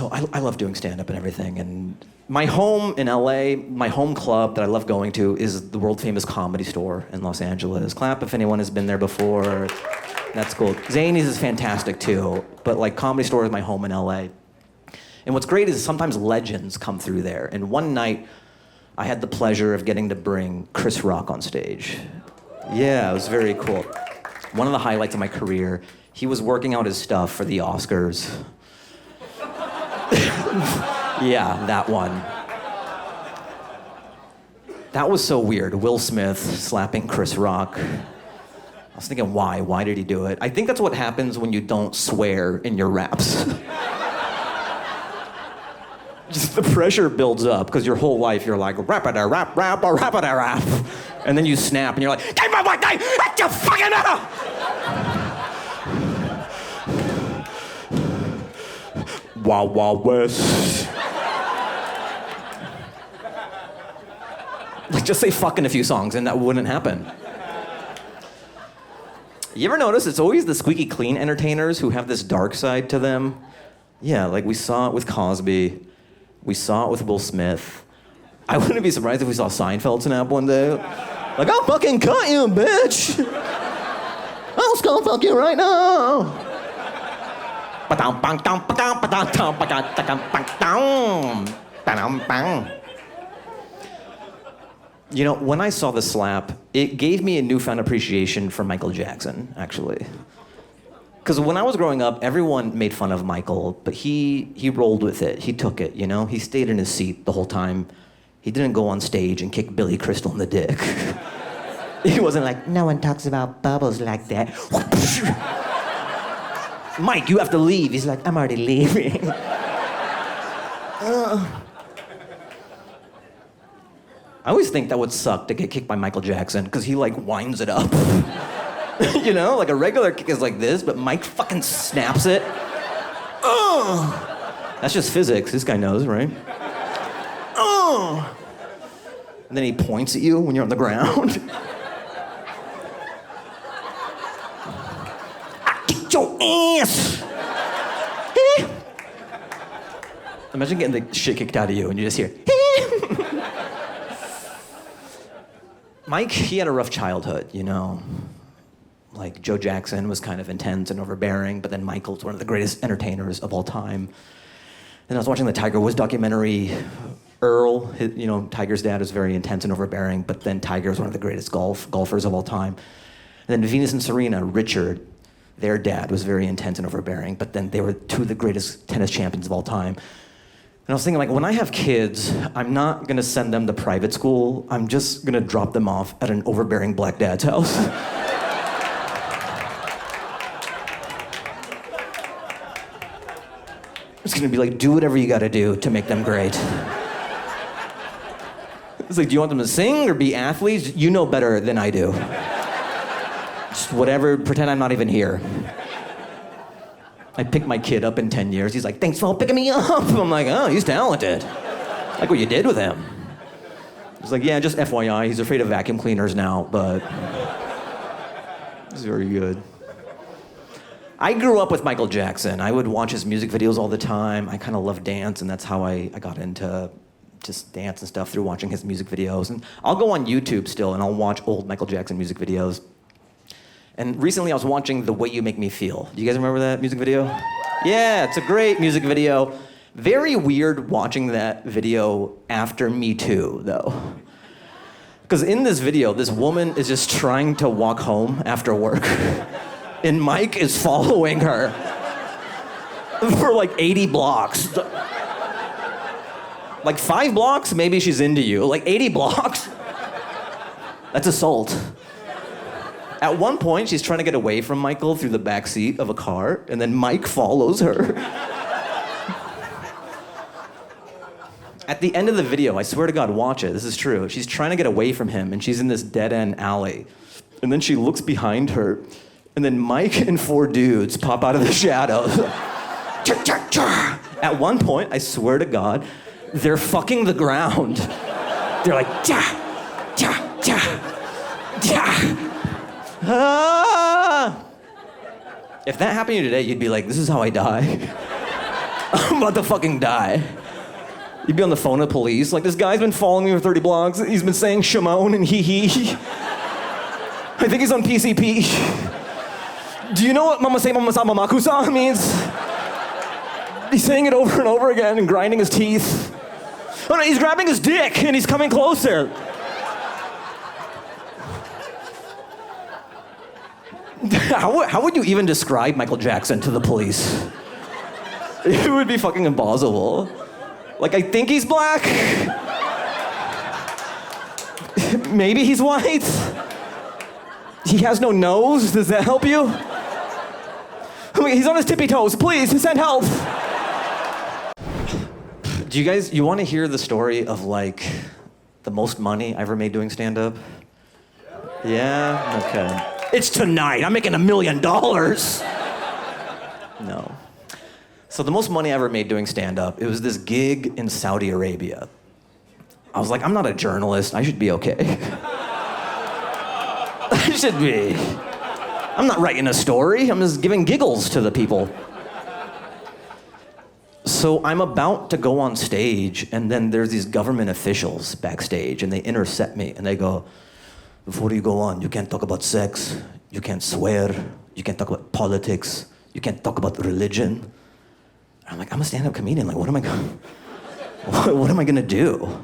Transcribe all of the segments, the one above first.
So I love doing stand-up and everything. And my home in LA, my home club that I love going to is the world-famous Comedy Store in Los Angeles. Clap if anyone has been there before. That's cool. Zanies is fantastic too, but like Comedy Store is my home in LA. And what's great is sometimes legends come through there. And one night, I had the pleasure of getting to bring Chris Rock on stage. Yeah, it was very cool. One of the highlights of my career, he was working out his stuff for the Oscars. Yeah, that one. That was so weird. Will Smith slapping Chris Rock. I was thinking, why? Why did he do it? I think that's what happens when you don't swear in your raps. Just the pressure builds up, because your whole life you're like, rap-a-da-rap, rap-a-rap-a-da-rap. And then you snap and you're like, get my white day, get your fucking up! Wild Wild West. Like, just say fuck in a few songs and that wouldn't happen. You ever notice it's always the squeaky clean entertainers who have this dark side to them? Yeah, like we saw it with Cosby. We saw it with Will Smith. I wouldn't be surprised if we saw Seinfeld snap one day. Like, I'll fucking cut you, bitch! I'll skull fuck you right now! You know, when I saw the slap, it gave me a newfound appreciation for Michael Jackson, actually. Because when I was growing up, everyone made fun of Michael, but he rolled with it. He took it, you know? He stayed in his seat the whole time. He didn't go on stage and kick Billy Crystal in the dick. He wasn't like, no one talks about bubbles like that. Mike, you have to leave. He's like, I'm already leaving. I always think that would suck to get kicked by Michael Jackson, because he like winds it up. You know, like a regular kick is like this, but Mike fucking snaps it. That's just physics. This guy knows, right? And then he points at you when you're on the ground. I kicked your ass. Imagine getting the shit kicked out of you and you just hear. Mike, he had a rough childhood, you know. Like Joe Jackson was kind of intense and overbearing, but then Michael's one of the greatest entertainers of all time. And I was watching the Tiger Woods documentary. Earl, you know, Tiger's dad was very intense and overbearing, but then Tiger is one of the greatest golfers of all time. And then Venus and Serena, Richard, their dad was very intense and overbearing, but then they were two of the greatest tennis champions of all time. And I was thinking, like, when I have kids, I'm not gonna send them to private school. I'm just gonna drop them off at an overbearing black dad's house. It's gonna be like, do whatever you gotta do to make them great. It's like, do you want them to sing or be athletes? You know better than I do. Just whatever, pretend I'm not even here. I pick my kid up in 10 years. He's like, thanks for picking me up. I'm like, oh, he's talented. Like what you did with him. He's like, yeah, just FYI, he's afraid of vacuum cleaners now, but he's very good. I grew up with Michael Jackson. I would watch his music videos all the time. I kind of love dance, and that's how I got into just dance and stuff, through watching his music videos. And I'll go on YouTube still, and I'll watch old Michael Jackson music videos. And recently I was watching The Way You Make Me Feel. Do you guys remember that music video? Yeah, it's a great music video. Very weird watching that video after Me Too, though. Because in this video, this woman is just trying to walk home after work. And Mike is following her for like 80 blocks. Like 5 blocks, maybe she's into you. Like 80 blocks, that's assault. At one point, she's trying to get away from Michael through the back seat of a car, and then Mike follows her. At the end of the video, I swear to God, watch it, this is true. She's trying to get away from him, and she's in this dead-end alley. And then she looks behind her, and then Mike and 4 dudes pop out of the shadows. At one point, I swear to God, they're fucking the ground. They're like, ja, ja, ja, ja. Ah! If that happened to you today, you'd be like, this is how I die. I'm about to fucking die. You'd be on the phone with police. Like, this guy's been following me for 30 blocks. He's been saying Shimon and he. I think he's on PCP. Do you know what Mama Say Mama Sa Mama Kusa means? He's saying it over and over again and grinding his teeth. Oh no, he's grabbing his dick and he's coming closer. How would you even describe Michael Jackson to the police? It would be fucking impossible. Like, I think he's black. Maybe he's white. He has no nose. Does that help you? He's on his tippy toes. Please, send help. Do you want to hear the story of, like, the most money I ever made doing stand-up? Yeah? Okay. It's tonight. I'm making $1 million. No. So the most money I ever made doing stand-up, it was this gig in Saudi Arabia. I was like, I'm not a journalist. I should be okay. I should be. I'm not writing a story. I'm just giving giggles to the people. So I'm about to go on stage, and then there's these government officials backstage, and they intercept me, and they go, before you go on, you can't talk about sex, you can't swear, you can't talk about politics, you can't talk about religion. I'm like, I'm a stand-up comedian. Like, what am I gonna do?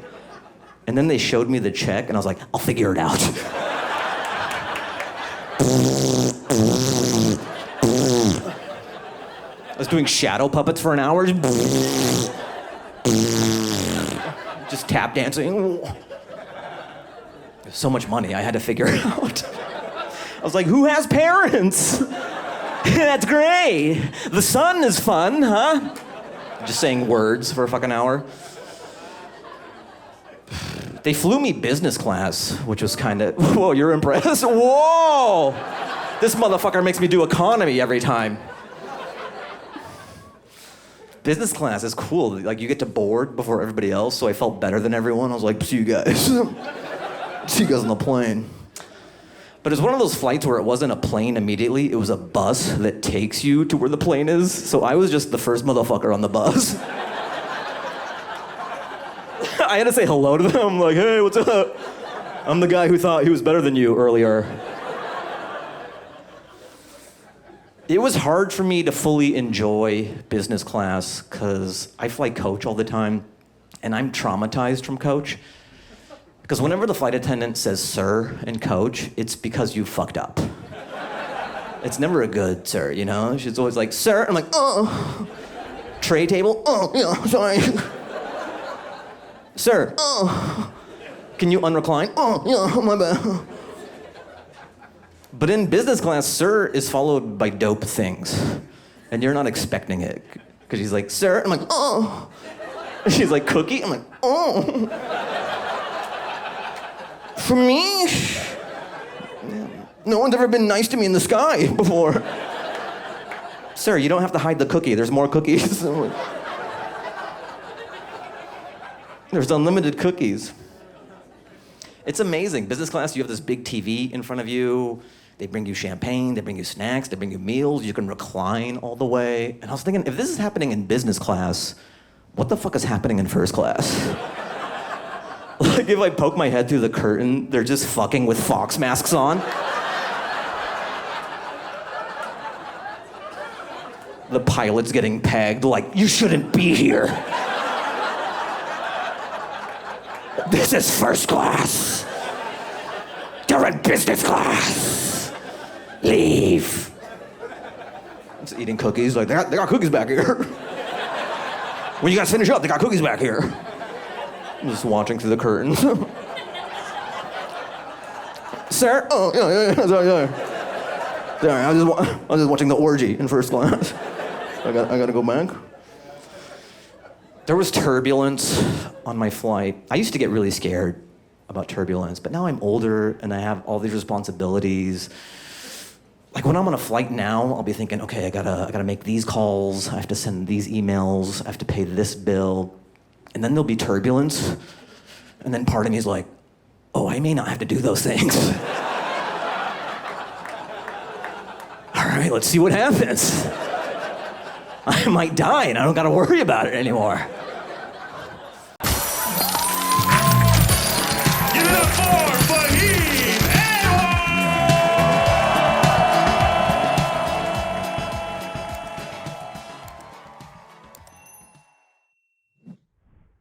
And then they showed me the check, and I was like, I'll figure it out. I was doing shadow puppets for an hour. Just tap dancing. So much money, I had to figure it out. I was like, who has parents? That's great. The sun is fun, huh? Just saying words for a fucking hour. They flew me business class, which was kind of, whoa, you're impressed? Whoa! This motherfucker makes me do economy every time. Business class is cool. Like, you get to board before everybody else, so I felt better than everyone. I was like, see you guys. See you guys on the plane. But it's one of those flights where it wasn't a plane immediately, it was a bus that takes you to where the plane is. So I was just the first motherfucker on the bus. I had to say hello to them. I'm like, hey, what's up? I'm the guy who thought he was better than you earlier. It was hard for me to fully enjoy business class because I fly coach all the time, and I'm traumatized from coach. Because whenever the flight attendant says sir in coach, it's because you fucked up. It's never a good sir, you know? She's always like, sir. I'm like, oh. Tray table, oh, yeah, sorry. Sir, oh. Can you unrecline? Oh, yeah, my bad. But in business class, sir is followed by dope things. And you're not expecting it. Because she's like, sir. I'm like, oh. She's like, cookie. I'm like, oh. For me? No one's ever been nice to me in the sky before. Sir, you don't have to hide the cookie. There's more cookies. There's unlimited cookies. It's amazing. Business class, you have this big TV in front of you. They bring you champagne, they bring you snacks, they bring you meals. You can recline all the way. And I was thinking, if this is happening in business class, what the fuck is happening in first class? Like, if I poke my head through the curtain, they're just fucking with fox masks on. The pilot's getting pegged, like, you shouldn't be here. This is first class. You're in business class. Leave. Just eating cookies, like, they got cookies back here. When you guys finish up, they got cookies back here. I'm just watching through the curtains. Sir? Oh, yeah. Sorry. I was just watching the orgy in first class. I gotta go back. There was turbulence on my flight. I used to get really scared about turbulence, but now I'm older and I have all these responsibilities. Like, when I'm on a flight now, I'll be thinking, okay, I gotta make these calls, I have to send these emails, I have to pay this bill. And then there'll be turbulence, and then part of me is like, oh, I may not have to do those things. All right, let's see what happens. I might die and I don't gotta worry about it anymore.